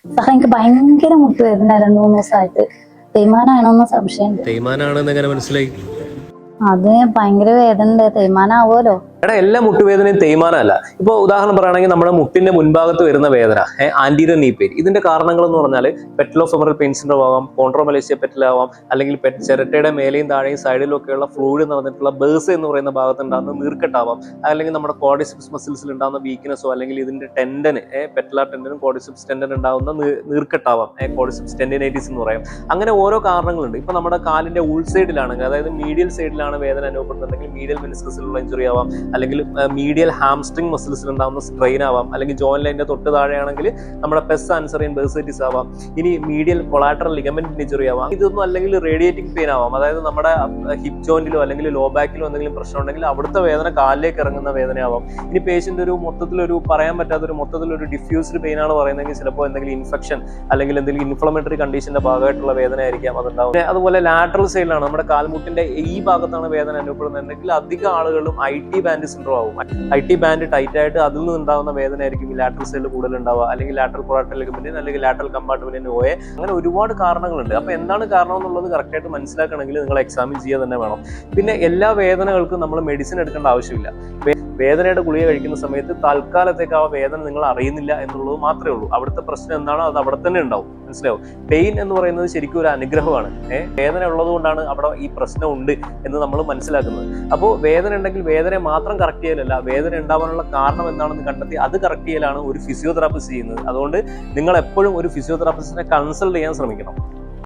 സാറേ എനിക്ക് ഭയങ്കര മുട്ടുവേദന 2-3 ദിവസമായിട്ട്. തേയ്മാനാണോന്ന് സംശയമുണ്ട്. തേയ്മാനാണെന്ന് എങ്ങനെ മനസ്സിലായി? അത് ഭയങ്കര വേദന ഉണ്ട്, തേയ്മാനാവുമല്ലോ. എടാ, എല്ലാ മുട്ടുവേദനയും തേയ്മാനമല്ല. ഇപ്പോൾ ഉദാഹരണം പറയുകയാണെങ്കിൽ നമ്മുടെ മുട്ടിന്റെ മുൻഭാഗത്ത് വരുന്ന വേദന, ആന്റീരിയർ നീ പെയിൻ, ഇതിന്റെ കാരണങ്ങൾ എന്ന് പറഞ്ഞാൽ പെറ്റലോഫെമറൽ പെയിൻ സിൻഡ്രോം ആവാം, കോൺട്രോമലേഷ്യ പെറ്റലാവാം, അല്ലെങ്കിൽ ചിരട്ടയുടെ മേലെയും താഴെയും സൈഡിലും ഒക്കെയുള്ള ഫ്ലൂയിഡ് നടന്നിട്ടുള്ള ബേഴ്സ് എന്ന് പറയുന്ന ഭാഗത്തുണ്ടാകുന്ന നീർക്കെട്ടാവാം, അല്ലെങ്കിൽ നമ്മുടെ കോർഡിസെപ്സ് മസിൽസിൽ ഉണ്ടാകുന്ന വീക്ക്നെസ്സോ, അല്ലെങ്കിൽ ഇതിന്റെ ടെൻഡന്, പെറ്റലാർ ടെൻഡനും കോർഡിസെപ്സ് ടെൻഡൻ ഉണ്ടാകുന്ന നീർക്കെട്ടാവാം, കോർഡിസെപ്സ് ടെൻഡിനൈറ്റിസ് എന്ന് പറയും. അങ്ങനെ ഓരോ കാരണങ്ങളുണ്ട്. ഇപ്പൊ നമ്മുടെ കാലിന്റെ ഉൾസൈഡിലാണെങ്കിൽ, അതായത് മീഡിയൽ സൈഡിലാണ് വേദന അനുഭവപ്പെടുന്നുണ്ടെങ്കിൽ മീഡിയൽ മെനിസ്കസിലുള്ള ഇഞ്ചുറി ആവാം, അല്ലെങ്കിൽ മീഡിയൽ ഹാംസ്ട്രിങ് മസിൽസിൽ ഉണ്ടാകുന്ന സ്ട്രെയിൻ ആവാം, അല്ലെങ്കിൽ ജോയിന്റ് ലൈനിന്റെ തൊട്ട് താഴെയാണെങ്കിൽ നമ്മുടെ പെസ് ആൻസറിയൻ ബേഴ്സൈറ്റിസ് ആവാം, ഇനി മീഡിയൽ കൊളാറ്ററൽ ലിഗമെന്റ് ഇഞ്ചുറി ആവാം. ഇതൊന്നും അല്ലെങ്കിൽ റേഡിയേറ്റിംഗ് പെയിൻ ആവാം, അതായത് നമ്മുടെ ഹിപ്പ് ജോയിന്റിലോ അല്ലെങ്കിൽ ലോ ബാക്കിലോ എന്തെങ്കിലും പ്രശ്നം ഉണ്ടെങ്കിൽ അവിടുത്തെ വേദന കാലിലേക്ക് ഇറങ്ങുന്ന വേദനയാവാം. ഇനി പേഷ്യന്റ് ഒരു മൊത്തത്തിലൊരു പറയാൻ പറ്റാത്തൊരു മൊത്തത്തിലൊരു ഡിഫ്യൂസ്ഡ് പെയിൻ ആണ് പറയുന്നതെങ്കിൽ ചിലപ്പോൾ എന്തെങ്കിലും ഇൻഫെക്ഷൻ അല്ലെങ്കിൽ എന്തെങ്കിലും ഇൻഫ്ലമേറ്ററി കണ്ടീഷന്റെ ഭാഗമായിട്ടുള്ള വേദന ആയിരിക്കാം അതുണ്ടാവും. അതുപോലെ ലാറ്ററൽ സൈഡിലാണ്, നമ്മുടെ കാൽമുട്ടിന്റെ ഈ ഭാഗത്താണ് വേദന അനുഭവപ്പെടുന്നുണ്ടെങ്കിൽ അധികം ആളുകളും IT ബാൻഡ് സിൻഡ്രോം ആവും. IT ബാൻഡ് ടൈറ്റ് ആയിട്ട് അതിൽ നിന്നുണ്ടാകുന്ന വേദന ആയിരിക്കും ലാറ്ററൽ സൈഡിൽ കൂടുതൽ ഉണ്ടാവുക, അല്ലെങ്കിൽ ലാറ്ററൽ കൊളാറ്ററൽ ലിഗമെന്റിന് അല്ലെങ്കിൽ ലാറ്ററൽ കമ്പാർട്ട്മെന്റിന് OA. അങ്ങനെ ഒരുപാട് കാരണങ്ങളുണ്ട്. അപ്പൊ എന്താണ് കാരണം എന്നുള്ളത് കറക്റ്റ് ആയിട്ട് മനസ്സിലാക്കണമെങ്കിൽ നിങ്ങൾ എക്സാമിൻ ചെയ്യുക തന്നെ വേണം. പിന്നെ എല്ലാ വേദനകൾക്കും നമ്മൾ മെഡിസിൻ എടുക്കേണ്ട ആവശ്യമില്ല. വേദനയുടെ ഗുളിക കഴിക്കുന്ന സമയത്ത് തൽക്കാലത്തേക്ക് ആ വേദന നിങ്ങൾ അറിയുന്നില്ല എന്നുള്ളത് മാത്രമേ ഉള്ളൂ. അവിടുത്തെ പ്രശ്നം എന്താണോ അത് അവിടെ തന്നെ ഉണ്ടാവും. മനസ്സിലാവും? പെയിൻ എന്ന് പറയുന്നത് ശരിക്കും ഒരു അനുഗ്രഹമാണ്. വേദന ഉള്ളത് കൊണ്ടാണ് അവിടെ ഈ പ്രശ്നം ഉണ്ട് എന്ന് നമ്മൾ മനസ്സിലാക്കുന്നത്. അപ്പോൾ വേദന ഉണ്ടെങ്കിൽ വേദനയെ മാത്രം കറക്റ്റ് ചെയ്യലല്ല, വേദന ഉണ്ടാവാനുള്ള കാരണം എന്താണെന്ന് കണ്ടെത്തി അത് കറക്റ്റ് ചെയ്യലാണ് ഒരു ഫിസിയോതെറാപ്പിസ്റ്റ് ചെയ്യുന്നത്. അതുകൊണ്ട് നിങ്ങൾ എപ്പോഴും ഒരു ഫിസിയോതെറാപ്പിസ്റ്റിനെ കൺസൾട്ട് ചെയ്യാൻ ശ്രമിക്കണം.